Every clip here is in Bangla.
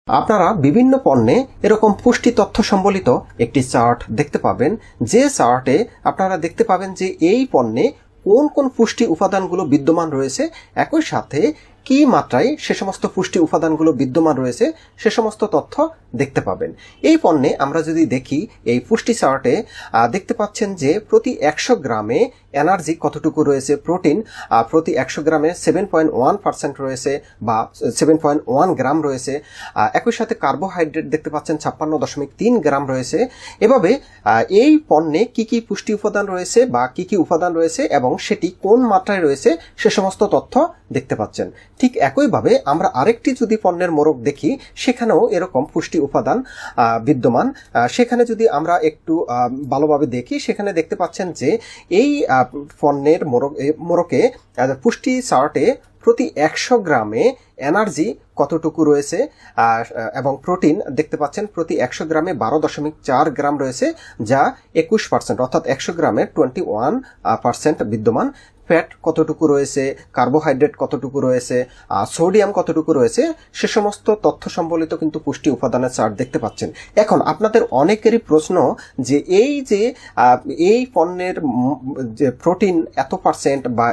আপনারা বিভিন্ন পণ্যে এরকম পুষ্টি তথ্য সম্বলিত একটি চার্ট দেখতে পাবেন, যে চার্টে আপনারা দেখতে পাবেন যে এই পণ্যে কোন কোন পুষ্টি উপাদানগুলো বিদ্যমান রয়েছে, একই সাথে কি মাত্রায় সে সমস্ত পুষ্টি উপাদানগুলো বিদ্যমান রয়েছে সে সমস্ত তথ্য দেখতে পাবেন। এই পণ্যে আমরা যদি দেখি, এই পুষ্টি চার্টে দেখতে পাচ্ছেন যে প্রতি 100 গ্রামে এনার্জি কতটুকু রয়েছে, প্রোটিন প্রতি 100 গ্রামে 7.1% রয়েছে বা 7.1 গ্রাম রয়েছে। একই সাথে কার্বোহাইড্রেট দেখতে পাচ্ছেন 56.3 গ্রাম রয়েছে। এভাবে এই পণ্যে কি কি পুষ্টি উপাদান রয়েছে বা কি কি উপাদান রয়েছে এবং সেটি কোন মাত্রায় রয়েছে সে সমস্ত তথ্য দেখতে পাচ্ছেন। ঠিক একইভাবে আমরা আরেকটি যদি পণ্যের মোড়ক দেখি, সেখানেও এরকম পুষ্টি উপাদান বিদ্যমান। সেখানে যদি আমরা একটু ভালোভাবে দেখি, সেখানে দেখতে পাচ্ছেন যে এই পণ্যের মোড়কে পুষ্টি চার্টে প্রতি 100 গ্রামে এনার্জি কতটুকু রয়েছে এবং প্রোটিন দেখতে পাচ্ছেন প্রতি 100 গ্রামে 12.4 গ্রাম রয়েছে, যা 21%, অর্থাৎ 100 গ্রামে 21% বিদ্যমান। ফ্যাট কতটুকু রয়েছে, কার্বোহাইড্রেট কতটুকু রয়েছে, সোডিয়াম কতটুকু রয়েছে, সে সমস্ত তথ্য সম্বলিত কিন্তু পুষ্টি উপাদানের চার্ট দেখতে পাচ্ছেন। এখন আপনাদের অনেকেরই প্রশ্ন যে এই পণ্যের যে প্রোটিন এত পার্সেন্ট বা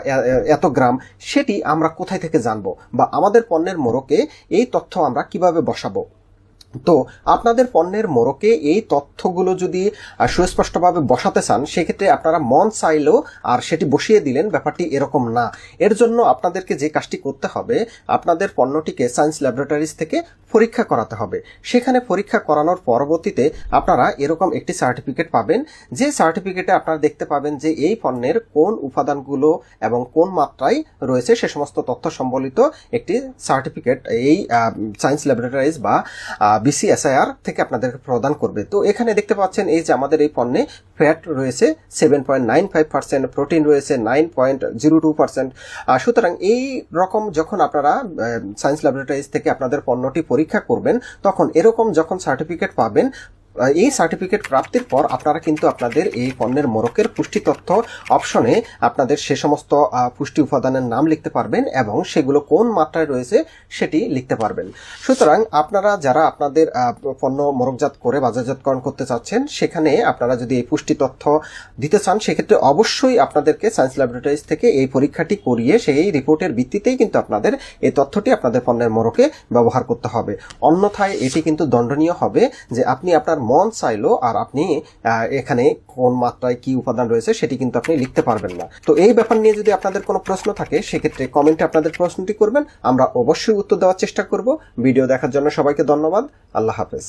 এত গ্রাম, সেটি আমরা কোথায় থেকে জানবো বা আমাদের পণ্যের মোড়কে এই তথ্য আমরা কিভাবে বসাবো? তো আপনাদের পণ্যের মোড়কে এই তথ্যগুলো যদি সুস্পষ্টভাবে বসাতে চান, সেক্ষেত্রে আপনারা মন চাইলেও আর সেটি বসিয়ে দিলেন, ব্যাপারটি এরকম না। এর জন্য আপনাদেরকে যে কাজটি করতে হবে, আপনাদের পণ্যটিকে সায়েন্স ল্যাবরেটরিজ থেকে পরীক্ষা করাতে হবে। সেখানে পরীক্ষা করানোর পরবর্তীতে আপনারা এরকম একটি সার্টিফিকেট পাবেন, যে সার্টিফিকেটে আপনারা দেখতে পাবেন যে এই পণ্যের কোন উপাদানগুলো এবং কোন মাত্রায় রয়েছে সে সমস্ত তথ্য সম্বলিত একটি সার্টিফিকেট এই সায়েন্স ল্যাবরেটরিজ বা BCSIR থেকে আপনাদেরকে প্রদান করবে। তো এখানে দেখতে পাচ্ছেন এই যে আমাদের এই পণ্যে ফ্যাট রয়েছে 7.95%, প্রোটিন রয়েছে 9.02%। সুতরাং এই রকম যখন আপনারা সায়েন্স ল্যাবরেটরিজ থেকে আপনাদের পণ্যটি পরীক্ষা করবেন, তখন এরকম যখন সার্টিফিকেট পাবেন, এই সার্টিফিকেট প্রাপ্তির পর আপনারা কিন্তু আপনাদের এই পণ্যের মোড়কের পুষ্টি তথ্য অপশনে আপনাদের সে সমস্ত পুষ্টি উপাদানের নাম লিখতে পারবেন এবং সেগুলো কোন মাত্রায় রয়েছে সেটি লিখতে পারবেন। সুতরাং আপনারা যারা আপনাদের পণ্য মোড়কজাত করে বাজারজাতকরণ করতে চাচ্ছেন, সেখানে আপনারা যদি এই পুষ্টি তথ্য দিতে চান, সেক্ষেত্রে অবশ্যই আপনাদেরকে সায়েন্স ল্যাবরেটরিজ থেকে এই পরীক্ষাটি করিয়ে সেই রিপোর্টের ভিত্তিতেই কিন্তু আপনাদের এই তথ্যটি আপনাদের পণ্যের মোড়কে ব্যবহার করতে হবে। অন্যথায় এটি কিন্তু দণ্ডনীয় হবে যে আপনি আপনার মন চাইলো আর আপনি এখানে কোন মাত্রায় কি উপাদান রয়েছে সেটি কিন্তু আপনি লিখতে পারবেন না। তো এই ব্যাপার নিয়ে যদি আপনাদের কোনো প্রশ্ন থাকে, সেক্ষেত্রে কমেন্টে আপনাদের প্রশ্নটি করবেন, আমরা অবশ্যই উত্তর দেওয়ার চেষ্টা করব। ভিডিও দেখার জন্য সবাইকে ধন্যবাদ। আল্লাহ হাফেজ।